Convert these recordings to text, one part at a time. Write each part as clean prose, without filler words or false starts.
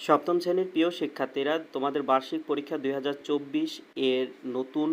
সপ্তম শ্রেণীর প্রিয় শিক্ষার্থীরা, তোমাদের বার্ষিক পরীক্ষা 2024 এর নতুন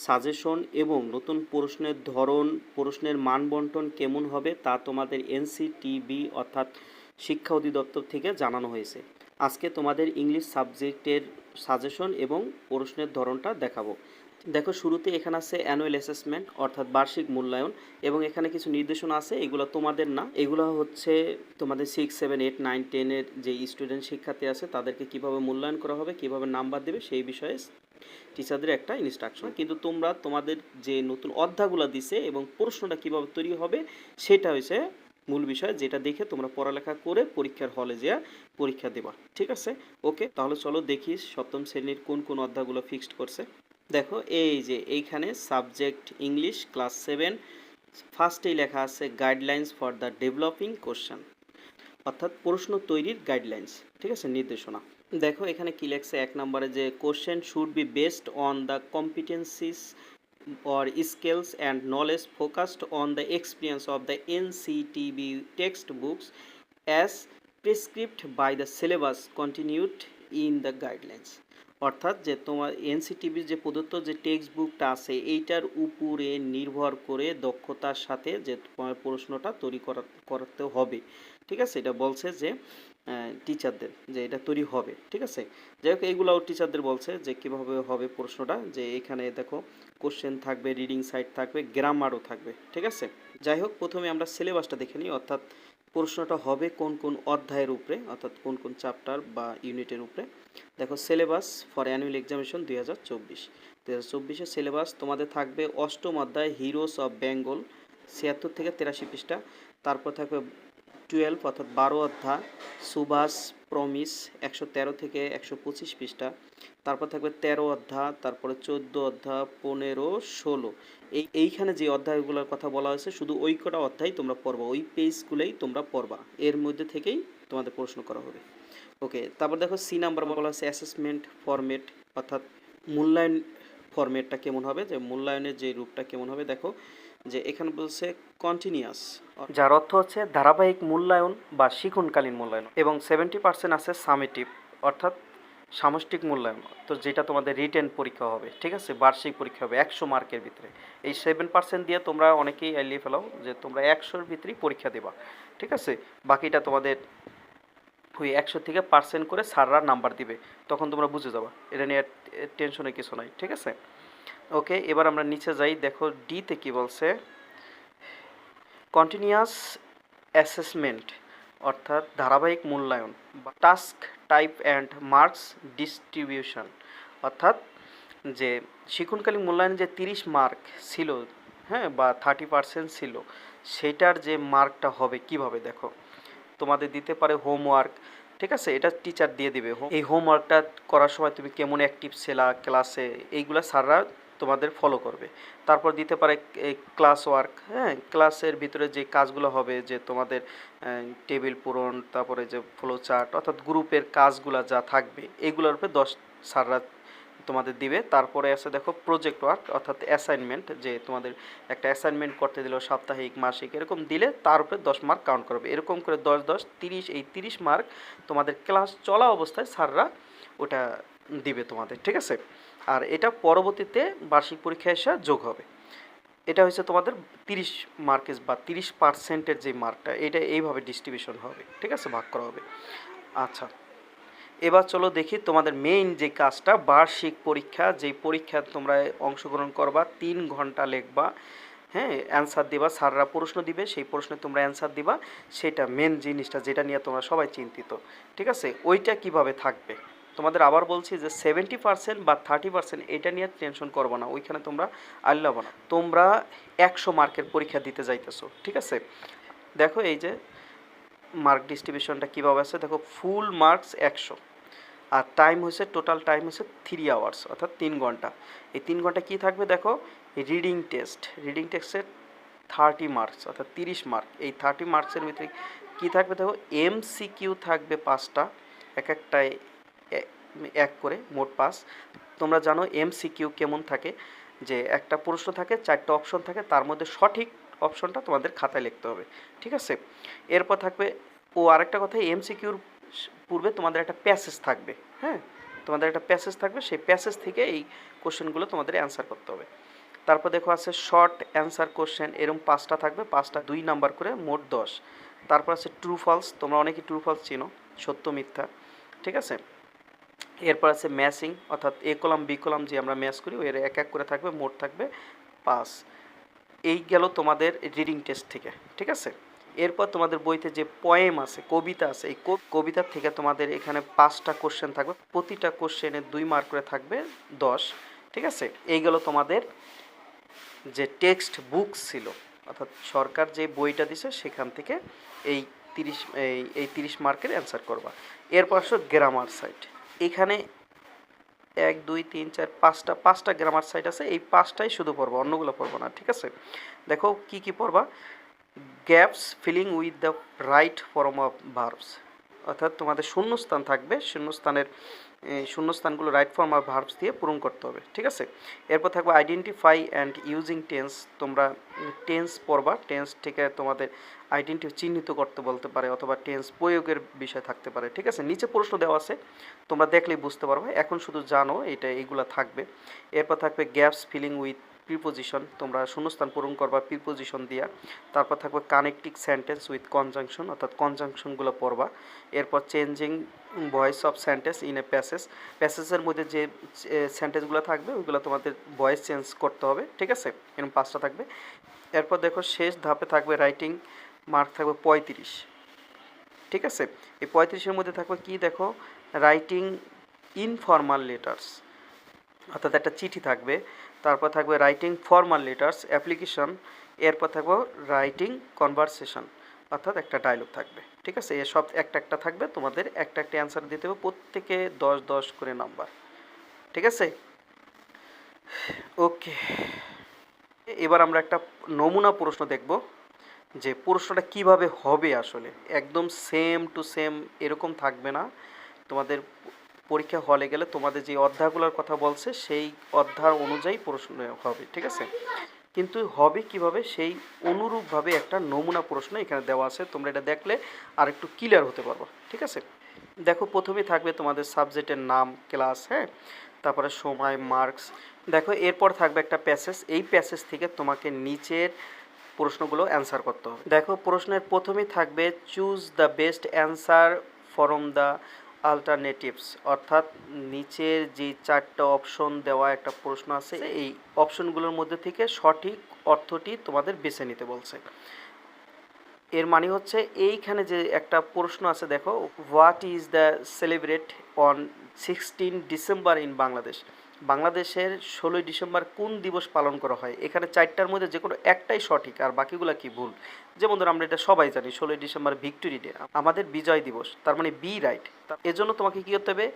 সাজেশন এবং নতুন প্রশ্নের ধরন, প্রশ্নের মান বন্টন কেমন হবে তা তোমাদের এনসিটিবি অর্থাৎ শিক্ষা অধিদপ্তর থেকে জানানো হয়েছে। আজকে তোমাদের ইংলিশ সাবজেক্টের সাজেশন এবং প্রশ্নের ধরনটা দেখাবো। দেখো, শুরুতে এখানে আছে অ্যানুয়াল অ্যাসেসমেন্ট অর্থাৎ বার্ষিক মূল্যায়ন, এবং এখানে কিছু নির্দেশনা আছে। এগুলো তোমাদের না, এগুলো হচ্ছে তোমাদের 6, 7, 8, 9, 10-এর যে স্টুডেন্ট শিক্ষার্থী আছে তাদেরকে কিভাবে মূল্যায়ন করা হবে, কিভাবে নাম্বার দেবে সেই বিষয়ে টিচারদের একটা ইনস্ট্রাকশন। কিন্তু তোমরা তোমাদের যে নতুন অধ্যায়গুলো দিছে এবং প্রশ্নটা কিভাবে তৈরি হবে সেটা হচ্ছে মূল বিষয়, যেটা দেখে তোমরা পড়ালেখা করে পরীক্ষার হলে যেয়ে পরীক্ষা দেবা। ঠিক আছে? ওকে, তাহলে চলো দেখি সপ্তম শ্রেণীর কোন কোন অধ্যায়গুলো ফিক্সড করছে। দেখো, এই যে এইখানে সাবজেক্ট ইংলিশ ক্লাস 7 ফার্স্টেই লেখা আছে guidelines for the developing question, অর্থাৎ প্রশ্ন তৈরির গাইডলাইন্স। ঠিক আছে, নির্দেশনা। দেখো এখানে কি লেখছে, এক নম্বরে যে question should be based on the competencies or skills and knowledge focused on the experience of the NCTB textbooks as prescribed by the syllabus continued in the guidelines। অর্থাৎ যে তোমার এনসিটিভির যে প্রদত্ত যে টেক্সট বুকটা আছে এইটার উপরে নির্ভর করে দক্ষতার সাথে যে তোমার প্রশ্নটা তৈরি করতে হবে। ঠিক আছে, এটা বলছে যে টিচারদের যে এটা তৈরি হবে। ঠিক আছে, যাই হোক এইগুলাও টিচারদের বলছে যে কীভাবে হবে প্রশ্নটা। যে এখানে দেখো কোশ্চেন থাকবে, রিডিং সাইড থাকবে, গ্রামারও থাকবে। ঠিক আছে, যাই হোক প্রথমে আমরা সিলেবাসটা দেখে নিই, অর্থাৎ প্রশ্নটা হবে কোন কোন অধ্যায়ের উপরে, অর্থাৎ কোন কোন চ্যাপ্টার বা ইউনিটের উপরে। দেখো, syllabus for annual examination 2024 syllabus তোমাদের থাকবে অষ্টম অধ্যায় হিরোস অফ বেঙ্গল 76 থেকে 83 পৃষ্ঠা। তারপর থাকবে 12 অর্থাৎ 12 অধ্যায় সুভাষ প্রমিস 113 থেকে 125 পৃষ্ঠা। তারপর থাকবে 13 অধ্যায়, তারপরে 14 অধ্যায়, 15, 16। এইখানে যে অধ্যায়গুলোর কথা বলা হয়েছে শুধু ওই কটা অধ্যায় তোমরা পড়বা, ওই পেজগুলোই তোমরা পড়বা, এর মধ্যে থেকেই তোমাদের প্রশ্ন করা হবে। ওকে, তারপর দেখো সি নাম্বার বলা হচ্ছে অ্যাসেসমেন্ট ফরম্যাট, অর্থাৎ মূল্যায়ন ফরম্যাটটা কেমন হবে, যে মূল্যায়নের যে রূপটা কেমন হবে। দেখো যে এখানে বলছে কন্টিনিউয়াস, যার অর্থ হচ্ছে ধারাবাহিক মূল্যায়ন বা শিক্ষণকালীন মূল্যায়ন, এবং 70% আছে সামেটিভ অর্থাৎ সামষ্টিক মূল্যায়ন, তো যেটা তোমাদের রিটেন পরীক্ষা হবে। ঠিক আছে, বার্ষিক পরীক্ষা হবে 100 মার্কের ভিতরে। এই 7% দিয়ে তোমরা অনেকেই এড়িয়ে ফেলাও যে তোমরা 100-র ভিতরেই পরীক্ষা দেবা। ঠিক আছে, বাকিটা তোমাদের ওই 100 থেকে পার্সেন্ট করে স্যাররা নাম্বার দিবে, তখন তোমরা বুঝে যাবা, এটা নিয়ে টেনশনের কিছু নাই। ঠিক আছে, ওকে, এবার আমরা নিচে যাই। দেখো ডিতে কি বলছে, কন্টিনিউয়াস অ্যাসেসমেন্ট অর্থাৎ ধারাবাহিক মূল্যায়ন, task type and marks distribution, অর্থাৎ যে শিক্ষণকালীন মূল্যায়নে যে 30 মার্ক ছিল, হ্যাঁ, বা 30% ছিল, সেটার যে মার্কটা হবে কিভাবে। দেখো তোমাদের দিতে পারে হোমওয়ার্ক। ঠিক আছে, এটা টিচার দিয়ে দিবে। এই হোমওয়ার্কটা করার সময় তুমি কেমন অ্যাক্টিভ ছিলা ক্লাসে, এইগুলা স্যাররা তোমাদের ফলো করবে। তারপর দিতে পারে ক্লাস ওয়ার্ক, হ্যাঁ, ক্লাসের ভিতরে যে কাজগুলো হবে, যে তোমাদের টেবিল পূরণ, তারপরে যে ফ্লো চার্ট, অর্থাৎ গ্রুপের কাজগুলো যা থাকবে এগুলোর উপরে 10 স্যাররা তোমাদের দিবে। তারপরে আছে দেখো প্রজেক্ট ওয়ার্ক অর্থাৎ অ্যাসাইনমেন্ট, যে তোমাদের একটা অ্যাসাইনমেন্ট করতে দিল সাপ্তাহিক, মাসিক, এরকম দিলে তার উপরে 10 মার্ক কাউন্ট করবে। এরকম করে 10, 10, 30, এই 30 মার্ক তোমাদের ক্লাস চলা অবস্থায় স্যাররা ওটা দিবে তোমাদের। ঠিক আছে, আর এটা পরবর্তীতে বার্ষিক পরীক্ষা এসে যোগ হবে। এটা হচ্ছে তোমাদের 30 মার্কের বা 30%-এর যে মার্কটা, এটা এইভাবে ডিস্ট্রিবিউশন হবে। ঠিক আছে, ভাগ করা হবে। আচ্ছা, এবার চলো দেখি তোমাদের মেইন যে কাজটা, বার্ষিক পরীক্ষা, যেই পরীক্ষা তোমরা অংশগ্রহণ করবা, 3 ঘন্টা লিখবা, হ্যাঁ, অ্যান্সার দিবা, স্যাররা প্রশ্ন দিবে, সেই প্রশ্নে তোমরা অ্যান্সার দিবা। সেটা মেন জিনিসটা যেটা নিয়ে তোমরা সবাই চিন্তিত। ঠিক আছে, ওইটা কিভাবে থাকবে তোমাদের আবার বলছি যে 70% বা 30% এটা নিয়ে টেনশন করবো না, ওইখানে তোমরা আল্লাবো না, তোমরা 100 মার্কের পরীক্ষা দিতে যাইতেছো। ঠিক আছে, দেখো এই যে মার্ক ডিস্ট্রিবিউশনটা কীভাবে আছে। দেখো ফুল মার্কস 100, আর টাইম হচ্ছে টোটাল টাইম হচ্ছে 3 আওয়ার্স অর্থাৎ 3 ঘন্টা। এই 3 ঘন্টা কী থাকবে, দেখো রিডিং টেস্টের 30 মার্কস অর্থাৎ 30 মার্ক। এই 30 মার্কসের ভিতরে কী থাকবে, দেখো এমসিকিউ থাকবে 5টা, এক একটায় 1 করে, মোট 5। তোমরা জানো এমসিকিউ কেমন থাকে, যে একটা প্রশ্ন থাকে, 4টা অপশন থাকে, তার মধ্যে সঠিক অপশনটা তোমাদের খাতায় লিখতে হবে। ঠিক আছে, এরপর থাকবে, ও আরেকটা কথা, এমসিকিউর পূর্বে তোমাদের একটা প্যাসেজ থাকবে, হ্যাঁ, তোমাদের একটা প্যাসেজ থাকবে, সেই প্যাসেজ থেকে এই কোশ্চেনগুলো তোমাদের অ্যান্সার করতে হবে। তারপর দেখো আছে শর্ট অ্যান্সার কোশ্চেন, এরকম 5টা থাকবে, 5টা 2 নাম্বার করে, মোট 10। তারপর আছে ট্রু ফলস, তোমরা অনেকে ট্রু ফলস চিনো, সত্য মিথ্যা, ঠিক আছে। এরপর আছে ম্যাচিং, অর্থাৎ এ কলাম বি কলাম যে আমরা ম্যাচ করি এর এক এক করে থাকবে, মোট থাকবে 5। এই গেল তোমাদের রিডিং টেস্ট থেকে, ঠিক আছে। এরপর তোমাদের বইতে যে পোয়েম আছে, কবিতা আছে, এই কবিতার থেকে তোমাদের এখানে 5টা কোশ্চেন থাকবে, প্রতিটা কোশ্চেনে 2 মার্ক করে থাকবে, 10, ঠিক আছে। এই গেল তোমাদের যে টেক্সট বুক ছিল, অর্থাৎ সরকার যে বইটা দিছে সেখান থেকে এই 30 মার্কের অ্যান্সার করবা। এরপর আসো গ্রামার সাইড, এখানে 1 2 3 4 5টা গ্রামার সাইড আছে, এই 5টাই শুধু পড়বা, অন্যগুলো পড়বো না, ঠিক আছে। দেখো কি কি পড়বা, gaps filling with the right form of verbs, অর্থাৎ তোমাদের শূন্যস্থান থাকবে, শূন্যস্থানগুলো রাইট ফর্ম অফ ভার্বস দিয়ে পূরণ করতে হবে, ঠিক আছে। এরপর থাকবে আইডেন্টিফাই অ্যান্ড ইউজিং টেন্স, তোমরা টেন্স পড়বা, টেন্স থেকে তোমাদের আইডেন্টিটি চিহ্নিত করতে বলতে পারে, অথবা টেন্স প্রয়োগের বিষয় থাকতে পারে, ঠিক আছে। নিচে প্রশ্ন দেওয়া আছে, তোমরা দেখলেই বুঝতে পারবে, এখন শুধু জানো এইগুলা থাকবে। এরপর থাকবে গ্যাপস ফিলিং উইথ প্রিপোজিশন, তোমরা শূন্যস্থান পূরণ করবা প্রিপোজিশন দিয়া। তারপর থাকবে কানেক্টিং সেন্টেন্স উইথ কনজাংশন, অর্থাৎ কনজাংশনগুলো পড়বা। এরপর changing voice of sentence in a প্যাসেজের মধ্যে যে সেন্টেন্সগুলো থাকবে ওইগুলো তোমাদের ভয়েস চেঞ্জ করতে হবে, ঠিক আছে। এরকম 5টা থাকবে। এরপর দেখো শেষ ধাপে থাকবে রাইটিং, মার্ক থাকবে 35, ঠিক আছে। এই 35-এর মধ্যে থাকবে কি, দেখো রাইটিং ইনফর্মাল লেটার্স, অর্থাৎ একটা চিঠি থাকবে। তারপর থাকবে রাইটিং ফর্মাল লেটার্স অ্যাপ্লিকেশন। এরপর থাকবে রাইটিং কনভারসেশন, অর্থাৎ একটা ডায়লগ থাকবে, ঠিক আছে। এসব একটা থাকবে, তোমাদের একটা অ্যান্সার দিতে হবে, প্রত্যেকে 10 10 করে নাম্বার, ঠিক আছে। ওকে, এবার আমরা একটা নমুনা প্রশ্ন দেখব, যে প্রশ্নটা কিভাবে হবে আসলে, একদম সেম টু সেম এরকম থাকবে না। তোমাদের পরীক্ষা হলে গেলে তোমাদের যে অধ্যায়গুলোর কথা বলছে সেই অধ্যায় অনুযায়ী প্রশ্ন হবে, ঠিক আছে। কিন্তু হবে কিভাবে, সেই অনুরূপভাবে একটা নমুনা প্রশ্ন এখানে দেওয়া আছে, তোমরা এটা দেখলে আর একটু ক্লিয়ার হতে পারবো, ঠিক আছে। দেখো প্রথমেই থাকবে তোমাদের সাবজেক্টের নাম, ক্লাস, হ্যাঁ, তারপরে সময়, মার্কস। দেখো এরপর থাকবে একটা প্যাসেজ, এই প্যাসেজ থেকে তোমাকে নিচের প্রশ্নগুলো অ্যান্সার করতে হবে। দেখো প্রশ্নের প্রথমেই থাকবে choose the best answer from the alternatives, অর্থাৎ নিচের যে 4টা অপশন দেওয়া একটা প্রশ্ন আছে, এই অপশনগুলোর মধ্যে থেকে সঠিক অর্থটি তোমাদের বেছে নিতে বলছে। এর মানে হচ্ছে এইখানে যে একটা প্রশ্ন আছে, দেখো what is the celebrate on 16 December in Bangladesh, বাংলাদেশের 16 ডিসেম্বর কোন দিবস পালন করা হয়। এখানে 4টার মধ্যে যে কোনো একটাই সঠিক, আর বাকিগুলো কি ভুল। যেমন ধরো আমরা এটা সবাই জানি 16 ডিসেম্বর ভিক্টোরি ডে, আমাদের বিজয় দিবস, তার মানে বি রাইট। এজন্য তোমাকে কী করতে হবে,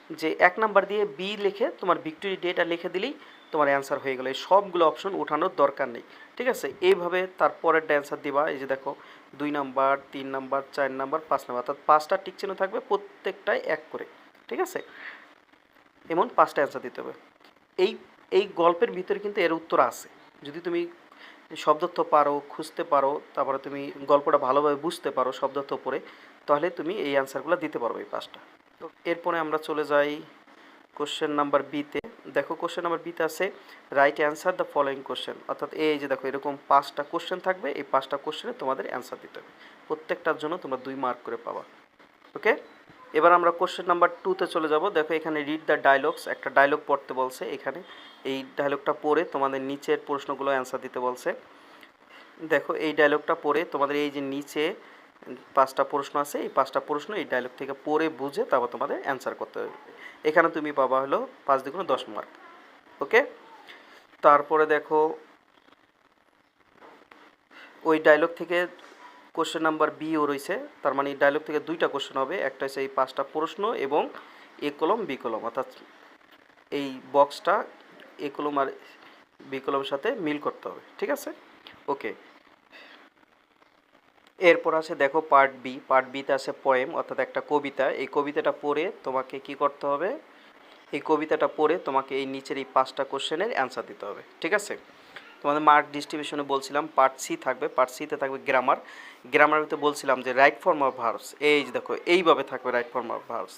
যে 1 নাম্বার দিয়ে বি লিখে তোমার ভিক্টোরি ডেটা লিখে দিলেই তোমার অ্যান্সার হয়ে গেল, এই সবগুলো অপশন ওঠানোর দরকার নেই, ঠিক আছে। এইভাবে তারপরের অ্যান্সার দিবা, এই যে দেখো 2 নাম্বার, 3 নাম্বার, 4 নাম্বার, 5 নাম্বার, অর্থাৎ 5টা টিক চিহ্ন থাকবে, প্রত্যেকটায় 1 করে, ঠিক আছে। এমন 5টা অ্যান্সার দিতে হবে। এই এই গল্পের ভিতরে কিন্তু এর উত্তর আছে, যদি তুমি শব্দার্থ পারো, খুঁজতে পারো, তারপরে তুমি গল্পটা ভালোভাবে বুঝতে পারো শব্দার্থ পড়ে, তাহলে তুমি এই অ্যান্সারগুলো দিতে পারবে, এই 5টা। তো এরপরে আমরা চলে যাই কোশ্চেন নাম্বার বিতে। দেখো কোশ্চেন নাম্বার বিতে আছে right answer the following question, অর্থাৎ এই যে দেখো এরকম 5টা কোশ্চেন থাকবে, এই 5টা কোশ্চেনে তোমাদের অ্যান্সার দিতে হবে, প্রত্যেকটার জন্য তোমরা 2 মার্ক করে পাবা। ওকে, এবার আমরা কোশ্চেন নাম্বার 2তে চলে যাব। দেখো এখানে রিড দ্য ডায়লগস, একটা ডায়লগ পড়তে বলছে, এখানে এই ডায়লগটা পড়ে তোমাদের নিচের প্রশ্নগুলো অ্যান্সার দিতে বলছে। দেখো এই ডায়লগটা পড়ে তোমাদের এই যে নিচে 5টা প্রশ্ন আছে, এই 5টা প্রশ্ন এই ডায়লগ থেকে পড়ে বুঝে তারপর তোমাদের অ্যান্সার করতে হবে। এখানে তুমি পাবা হলো 5 দ্বিগুণে 10 মার্ক। ওকে, তারপরে দেখো ওই ডায়লগ থেকে কোশ্চেন নাম্বার বিও রয়েছে, তার মানে এই ডায়লগ থেকে 2টা কোশ্চেন হবে, একটা হচ্ছে এই 5টা প্রশ্ন এবং এ কলম বি কলম, অর্থাৎ এই বক্সটা এ কলম আর বি কলমের সাথে মিল করতে হবে, ঠিক আছে। ওকে, এরপর আছে দেখো পার্ট বি, পার্ট বিতে আছে পোয়েম, অর্থাৎ একটা কবিতা। এই কবিতাটা পড়ে তোমাকে কি করতে হবে, এই কবিতাটা পড়ে তোমাকে এই নিচের এই 5টা কোশ্চেনের অ্যান্সার দিতে হবে, ঠিক আছে। তোমাদের মার্ক ডিস্ট্রিবিউশনে বলছিলাম পার্ট সি থাকবে, পার্ট সিতে থাকবে গ্রামার। গ্রামারের ভিতরে বলছিলাম যে রাইট ফর্ম অফ ভার্বস, এই যে দেখো এইভাবে থাকবে রাইট ফর্ম অফ ভার্বস,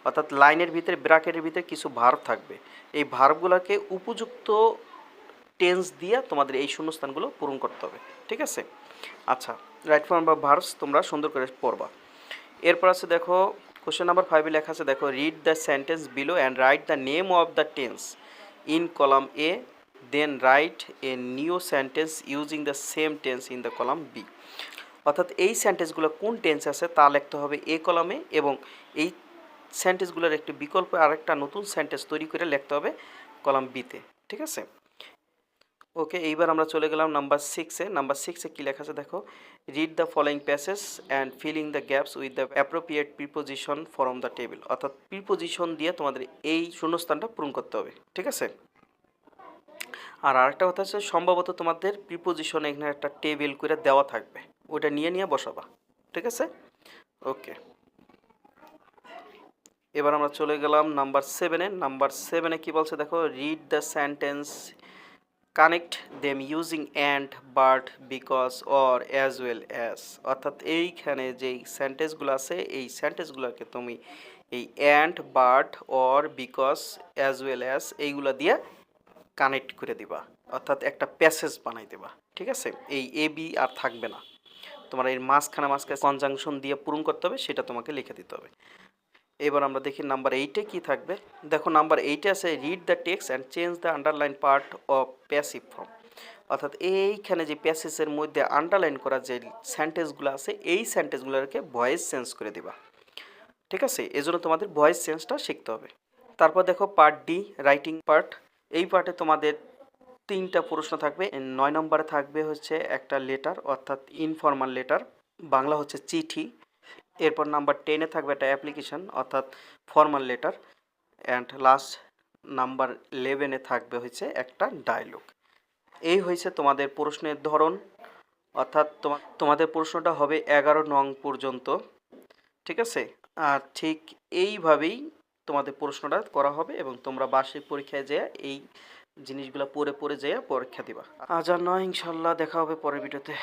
অর্থাৎ লাইনের ভিতরে ব্র্যাকেটের ভিতরে কিছু ভার্ব থাকবে, এই ভার্বগুলোকে উপযুক্ত টেন্স দিয়ে তোমাদের এই শূন্যস্থানগুলো পূরণ করতে হবে, ঠিক আছে? আচ্ছা, রাইট ফর্ম অফ ভার্বস তোমরা সুন্দর করে পড়বা। এরপর আছে দেখো কোশ্চেন নাম্বার 5 লেখা আছে, দেখো read the sentence below and write the name of the tense in column A, then write a new sentence using the same tense in the column B. অর্থাৎ এই সেন্টেন্সগুলো কোন টেন্স আছে তা লিখতে হবে এ কলামে, এবং এই সেন্টেন্সগুলোর একটি বিকল্প আরেকটা নতুন সেন্টেন্স তৈরি করে লিখতে হবে কলাম বিতে, ঠিক আছে? ওকে, এইবার আমরা চলে গেলাম নাম্বার 6-এ। নাম্বার 6-এ কী লেখা আছে দেখো, read the following passage and filling the gaps with the appropriate preposition from the table. অর্থাৎ প্রিপোজিশন দিয়ে তোমাদের এই শূন্যস্থানটা পূরণ করতে হবে, ঠিক আছে? আর আরেকটা কথা হচ্ছে, সম্ভবত তোমাদের প্রিপোজিশন এখানে একটা টেবিল করে দেওয়া থাকবে, ওটা নিয়ে বসাবা, ঠিক আছে? ওকে, এবার আমরা চলে গেলাম নাম্বার 7-এ। নাম্বার 7-এ কী বলছে দেখো, read the sentence, connect them using and, but, because, or, as well as. অর্থাৎ এইখানে যেই সেন্টেন্সগুলো আছে এই সেন্টেন্সগুলোকে তুমি এই and, but, or, because, as well as এইগুলো দিয়ে কানেক্ট করে দিবা, অর্থাৎ একটা প্যাসেজ বানাই দেবা, ঠিক আছে? এই এ বি আর থাকবে না, তোমার এর মাঝখানে কনজাংশন দিয়ে পূরণ করতে হবে, সেটা তোমাকে লিখে দিতে হবে। এবার আমরা দেখি নাম্বার 8-এ কী থাকবে। দেখো নাম্বার 8-এ আছে, read the text and change the underline part of passive form. অর্থাৎ এইখানে যে প্যাসেজের মধ্যে আন্ডারলাইন করা যে সেন্টেন্সগুলো আছে এই সেন্টেন্সগুলোকে ভয়েস চেঞ্জ করে দিবা, ঠিক আছে? এজন্য তোমাদের ভয়েস চেঞ্জটা শিখতে হবে। তারপর দেখো পার্ট ডি, রাইটিং পার্ট। এই পার্টে তোমাদের 3টা প্রশ্ন থাকবে। 9 নম্বরে থাকবে হচ্ছে একটা লেটার, অর্থাৎ ইনফর্মাল লেটার, বাংলা হচ্ছে চিঠি। এরপর নাম্বার 10-এ থাকবে একটা অ্যাপ্লিকেশন, অর্থাৎ formal letter. And last number 11-এ থাকবে হচ্ছে একটা ডায়লগ। এই হয়েছে তোমাদের প্রশ্নের ধরন, অর্থাৎ তোমাদের প্রশ্নটা হবে 11 নং পর্যন্ত, ঠিক আছে? আর ঠিক এইভাবেই তোমাদের প্রশ্নটা করা হবে, এবং তোমরা বার্ষিক পরীক্ষায় যেয়ে এই জিনিসগুলো পড়ে যেয়ে পরীক্ষা দিবা। আজ আর নয়, ইনশাল্লাহ দেখা হবে পরের ভিডিওতে।